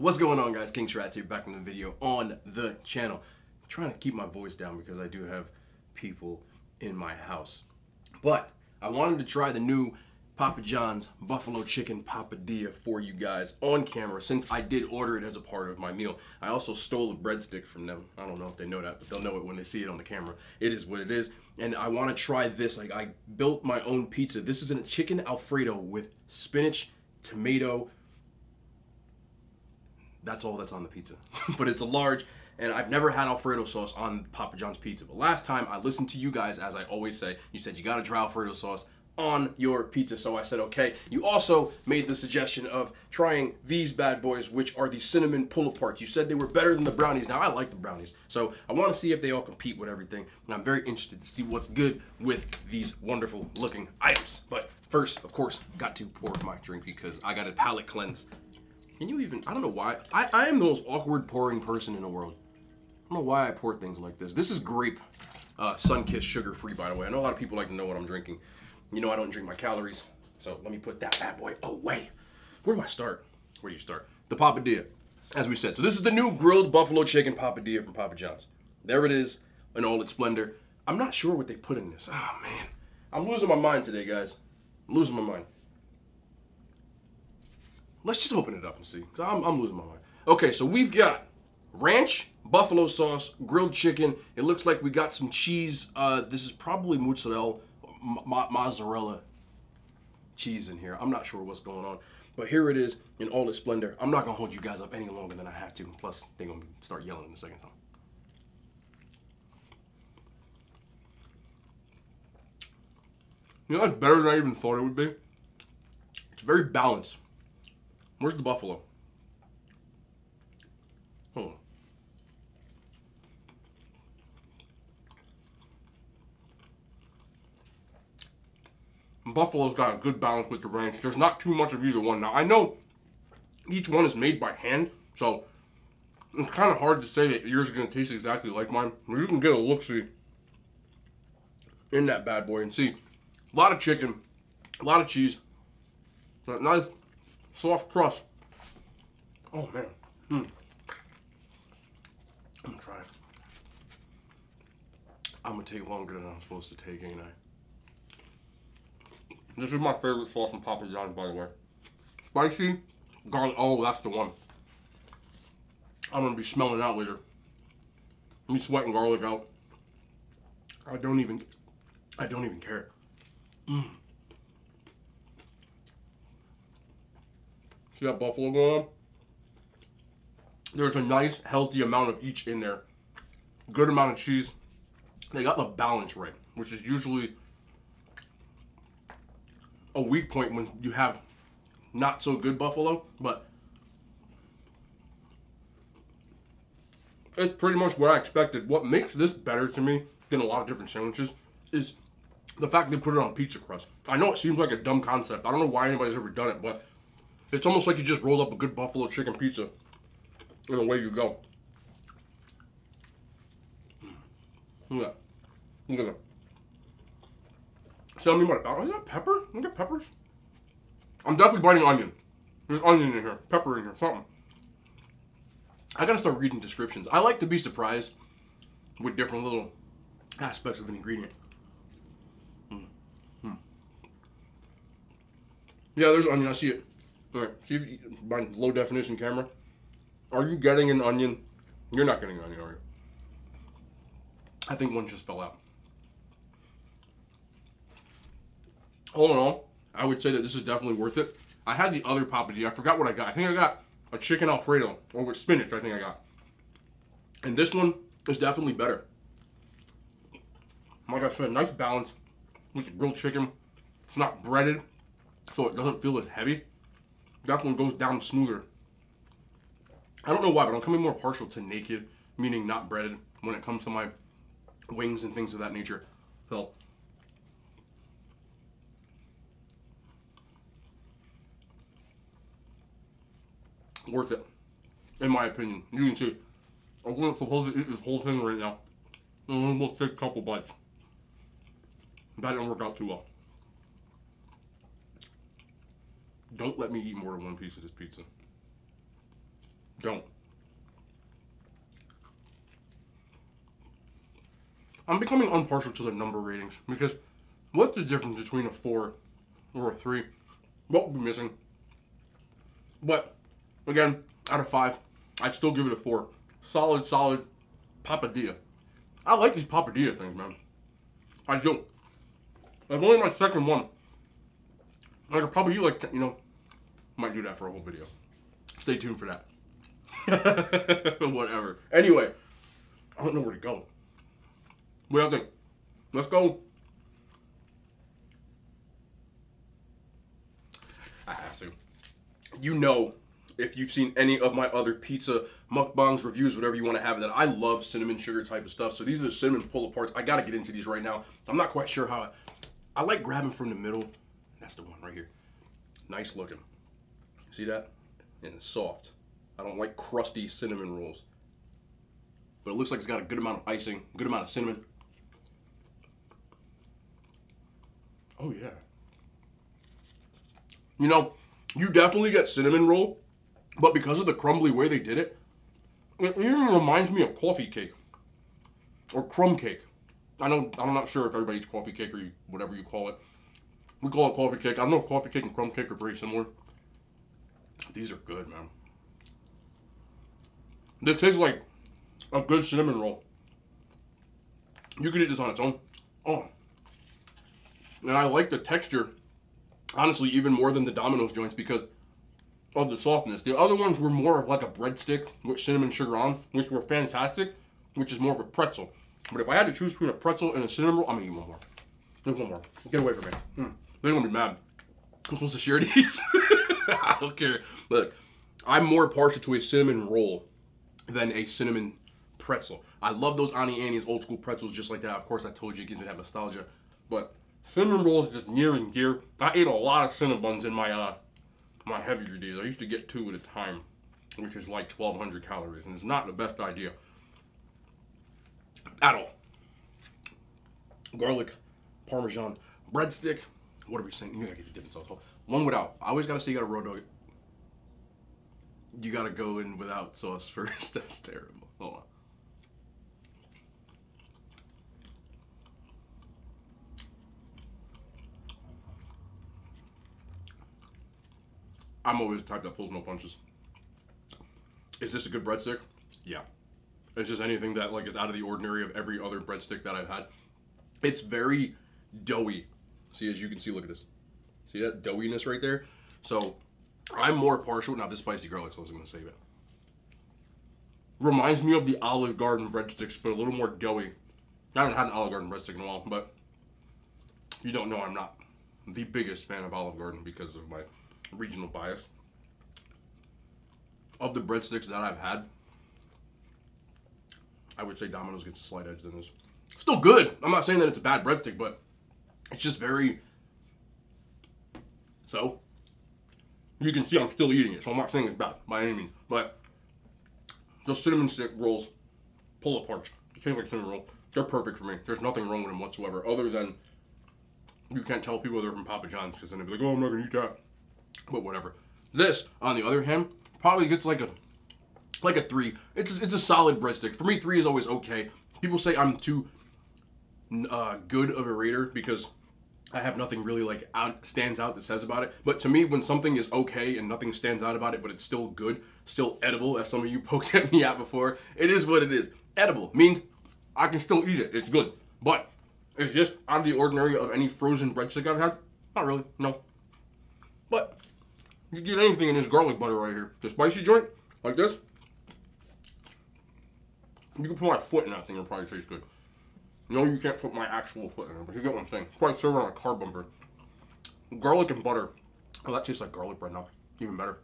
What's going on, guys? King Shrats here, back in the video on the channel. I'm trying to keep my voice down because I do have people in my house. But I wanted to try the new Papa John's Buffalo Chicken Papadia for you guys on camera, since I did order it as a part of my meal. I also stole a breadstick from them. I don't know if they know that, but they'll know it when they see it on the camera. It is what it is. And I want to try this. Like, I built my own pizza. This is a chicken Alfredo with spinach, tomato. That's all that's on the pizza. But it's a large, and I've never had Alfredo sauce on Papa John's pizza. But last time I listened to you guys, as I always say, you said you gotta try Alfredo sauce on your pizza. So I said, okay. You also made the suggestion of trying these bad boys, which are the cinnamon pull-aparts. You said they were better than the brownies. Now, I like the brownies. So I want to see if they all compete with everything. And I'm very interested to see what's good with these wonderful looking items. But first, of course, got to pour my drink because I got a palate cleanse. Can you even, I don't know why, I am the most awkward pouring person in the world. I don't know why I pour things like this. This is grape, sun-kissed, sugar-free, by the way. I know a lot of people like to know what I'm drinking. You know I don't drink my calories, so let me put that bad boy away. Where do I start? Where do you start? The Papadia, as we said. So this is the new grilled buffalo chicken Papadia from Papa John's. There it is in all its splendor. I'm not sure what they put in this. Oh, man. I'm losing my mind today, guys. I'm losing my mind. Let's just open it up and see. I'm losing my mind. Okay, so we've got ranch, buffalo sauce, grilled chicken. It looks like we got some cheese. This is probably mozzarella cheese in here. I'm not sure what's going on. But here it is in all its splendor. I'm not going to hold you guys up any longer than I have to. Plus, they're going to start yelling in a second. You know, that's better than I even thought it would be. It's very balanced. Where's the buffalo? Hold on. Buffalo's got a good balance with the ranch. There's not too much of either one. Now, I know each one is made by hand, so it's kind of hard to say that yours is going to taste exactly like mine. You can get a look-see in that bad boy and see. A lot of chicken, a lot of cheese, a nice soft crust. Oh, man. I'm going to try it. I'm going to take longer than I'm supposed to take, ain't I? This is my favorite sauce from Papa John's, by the way. Spicy, garlic. Oh, that's the one. I'm going to be smelling that later. Me sweating garlic out. I don't even care. See that buffalo going on? There's a nice, healthy amount of each in there. Good amount of cheese. They got the balance right, which is usually a weak point when you have not so good buffalo, but it's pretty much what I expected. What makes this better to me than a lot of different sandwiches is the fact they put it on pizza crust. I know it seems like a dumb concept. I don't know why anybody's ever done it, but it's almost like you just rolled up a good buffalo chicken pizza and away you go. Look at that. Look at that. Tell me what, is that pepper? Look at peppers. I'm definitely biting onion. There's onion in here, pepper in here, something. I gotta start reading descriptions. I like to be surprised with different little aspects of an ingredient. Yeah, there's onion, I see it. All right, see if you, by low definition camera. Are you getting an onion? You're not getting an onion, are you? I think one just fell out. All in all, I would say that this is definitely worth it. I had the other Papadia. I forgot what I got. I think I got a chicken Alfredo, or with spinach, I think I got. And this one is definitely better. Like I said, nice balance with the grilled chicken. It's not breaded, so it doesn't feel as heavy. That one goes down smoother. I don't know why, but I'm coming more partial to naked, meaning not breaded, when it comes to my wings and things of that nature. So, worth it, in my opinion. You can see, I wasn't supposed to eat this whole thing right now. I'm going to take a couple bites. That didn't work out too well. Don't let me eat more than one piece of this pizza. Don't. I'm becoming unpartial to the number ratings because what's the difference between a 4 or a 3? What would be missing? But again, out of 5, I'd still give it a 4. Solid Papadia. I like these Papadia things, man. I do. That's only my second one. I could probably eat like, might do that for a whole video. Stay tuned for that. Whatever. Anyway, I don't know where to go. What do you think? Let's go. I have to. If you've seen any of my other pizza mukbangs, reviews, whatever you want to have, that I love cinnamon sugar type of stuff. So these are the cinnamon pull-aparts. I got to get into these right now. I'm not quite sure how I like grabbing from the middle. That's the one right here. Nice looking. See that? And it's soft. I don't like crusty cinnamon rolls. But it looks like it's got a good amount of icing, good amount of cinnamon. Oh, yeah. You definitely get cinnamon roll, but because of the crumbly way they did it, it even reminds me of coffee cake or crumb cake. I'm not sure if everybody eats coffee cake or whatever you call it. We call it coffee cake. I know coffee cake and crumb cake are pretty similar. These are good, man. This tastes like a good cinnamon roll. You could eat this on its own. Oh. And I like the texture, honestly, even more than the Domino's joints because of the softness. The other ones were more of like a breadstick with cinnamon sugar on, which were fantastic, which is more of a pretzel. But if I had to choose between a pretzel and a cinnamon roll, I'm gonna eat one more. There's one more. Get away from me. They're gonna be mad. I'm supposed to share these. I don't care. Look, I'm more partial to a cinnamon roll than a cinnamon pretzel. I love those Auntie Annie's old school pretzels just like that. Of course, I told you it gives me that nostalgia. But cinnamon roll is just near and dear. I ate a lot of Cinnabons in my my heavier days. I used to get 2 at a time, which is like 1,200 calories, and it's not the best idea at all. Garlic, Parmesan, breadstick. What are we saying? You gotta get the dipping sauce. One without. I always gotta say you gotta road dog it. You gotta go in without sauce first. That's terrible. Hold on. I'm always the type that pulls no punches. Is this a good breadstick? Yeah. It's just anything that like is out of the ordinary of every other breadstick that I've had. It's very doughy. See, as you can see, look at this. See that doughiness right there? So I'm more partial. Now this spicy garlic sauce, I'm gonna save it. Reminds me of the Olive Garden breadsticks, but a little more doughy. I haven't had an Olive Garden breadstick in a while, but you don't know I'm not the biggest fan of Olive Garden because of my regional bias. Of the breadsticks that I've had, I would say Domino's gets a slight edge than this. Still good. I'm not saying that it's a bad breadstick, but it's just very... So, you can see I'm still eating it, so I'm not saying it's bad by any means. But those cinnamon stick rolls, pull apart. It tastes like cinnamon roll. They're perfect for me. There's nothing wrong with them whatsoever, other than you can't tell people they're from Papa John's because then they'll be like, oh, I'm not gonna eat that. But whatever. This, on the other hand, probably gets like a 3. It's a solid breadstick. For me, 3 is always okay. People say I'm too good of a rater because I have nothing really like stands out that says about it. But to me, when something is okay and nothing stands out about it, but it's still good, still edible, as some of you poked at me at before, it is what it is. Edible means I can still eat it. It's good. But it's just out of the ordinary of any frozen breadstick I've had. Not really, no. But you can get anything in this garlic butter right here. The spicy joint, like this. You can put my foot in that thing, it'll probably taste good. No, you can't put my actual foot in it, but you get what I'm saying. It's probably served on a car bumper. Garlic and butter. Oh, that tastes like garlic bread now. Even better.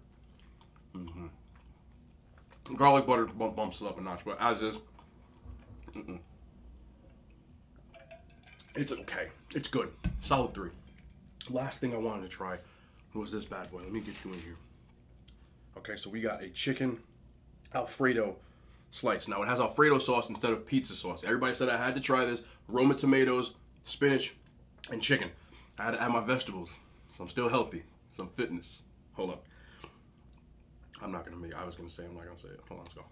Garlic butter bumps it up a notch, but as is, it's okay. It's good. Solid 3. Last thing I wanted to try was this bad boy. Let me get you in here. Okay, so we got a chicken Alfredo slice. Now it has Alfredo sauce instead of pizza sauce. Everybody said I had to try this. Roma tomatoes, spinach, and chicken. I had to add my vegetables, so I'm still healthy. Some fitness. Hold up. I'm not gonna make. I was gonna say. I'm not gonna say it. Hold on, let's go.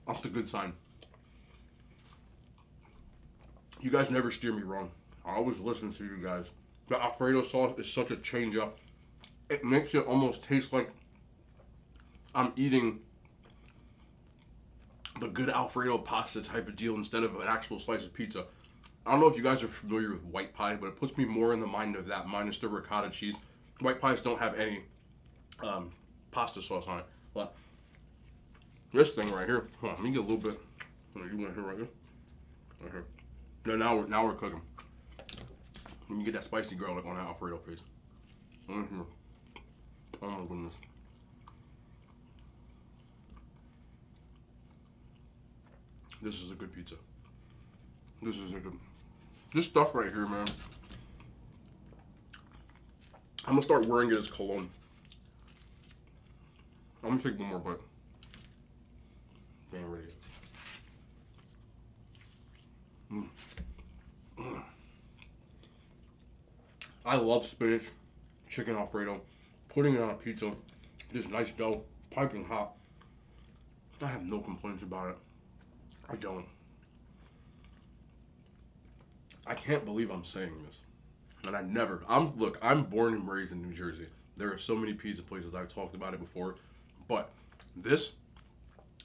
That's a good sign. You guys never steer me wrong. I always listen to you guys. The Alfredo sauce is such a change up. It makes it almost taste like I'm eating the good Alfredo pasta type of deal instead of an actual slice of pizza. I don't know if you guys are familiar with white pie, but it puts me more in the mind of that minus the ricotta cheese. White pies don't have any pasta sauce on it. But this thing right here, hold on, let me get a little bit. You want to hear right here? Right here. No, now we're cooking. Let me get that spicy garlic on that Alfredo piece. Right here. Oh my goodness. This is a good pizza. This is a good. This stuff right here, man. I'm gonna start wearing it as cologne. I'm gonna take one more bite. Damn ready. I love spinach, chicken Alfredo, putting it on a pizza, this nice dough, piping hot. I have no complaints about it. I don't. I can't believe I'm saying this. And I never, look, I'm born and raised in New Jersey. There are so many pizza places, I've talked about it before. But this,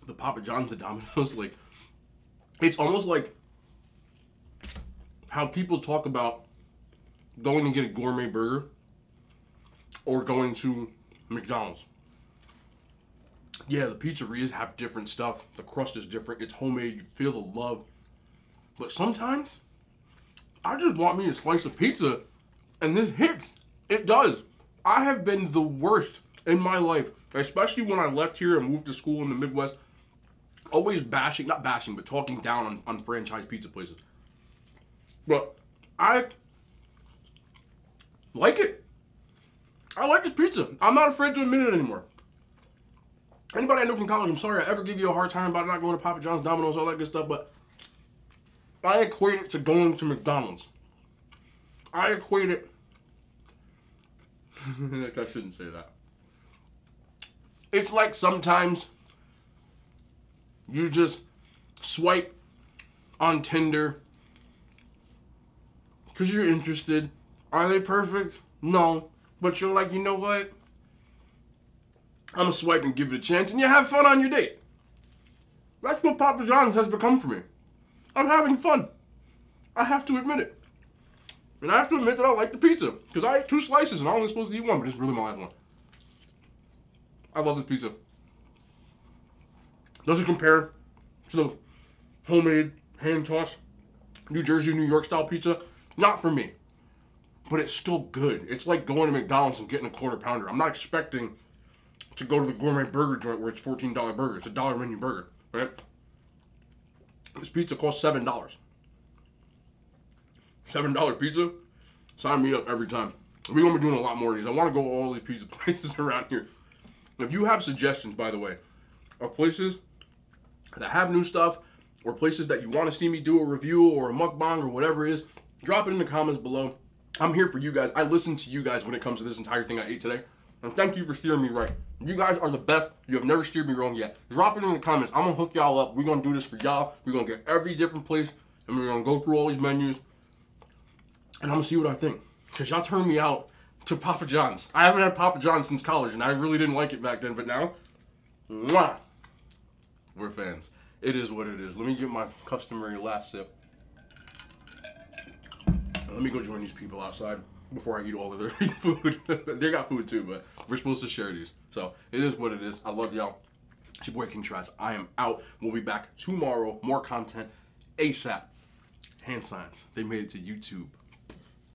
the Papa John's, the Domino's, like, it's almost like how people talk about going to get a gourmet burger or going to McDonald's. Yeah, the pizzerias have different stuff. The crust is different. It's homemade. You feel the love. But sometimes, I just want me a slice of pizza, and this hits. It does. I have been the worst in my life, especially when I left here and moved to school in the Midwest, always bashing, not bashing, but talking down on franchise pizza places. But I like it. I like this pizza. I'm not afraid to admit it anymore. Anybody I know from college, I'm sorry I ever give you a hard time about not going to Papa John's, Domino's, all that good stuff, but I equate it to going to McDonald's. I equate it... I shouldn't say that. It's like sometimes you just swipe on Tinder because you're interested. Are they perfect? No. But you're like, you know what? I'm going to swipe and give it a chance, and you have fun on your date. That's what Papa John's has become for me. I'm having fun. I have to admit it. And I have to admit that I like the pizza. Because I ate 2 slices and I'm only supposed to eat 1, but it's really my last one. I love this pizza. Does it compare to the homemade, hand-tossed, New Jersey, New York style pizza? Not for me. But it's still good. It's like going to McDonald's and getting a quarter pounder. I'm not expecting to go to the gourmet burger joint where it's $14 burger. It's a $1 menu burger, right? This pizza costs $7. $7 pizza? Sign me up every time. We're going to be doing a lot more of these. I want to go to all these pizza places around here. If you have suggestions, by the way, of places that have new stuff, or places that you want to see me do a review or a mukbang or whatever it is, drop it in the comments below. I'm here for you guys. I listen to you guys when it comes to this entire thing I ate today. And thank you for steering me right. You guys are the best. You have never steered me wrong yet. Drop it in the comments. I'm going to hook y'all up. We're going to do this for y'all. We're going to get every different place. And we're going to go through all these menus. And I'm going to see what I think. Because y'all turned me out to Papa John's. I haven't had Papa John's since college. And I really didn't like it back then. But now, mwah, we're fans. It is what it is. Let me get my customary last sip. And let me go join these people outside before I eat all of their food. They got food too, but we're supposed to share these. So it is what it is. I love y'all. It's your boy King Trats. I am out. We'll be back tomorrow. More content ASAP. Hand signs. They made it to YouTube.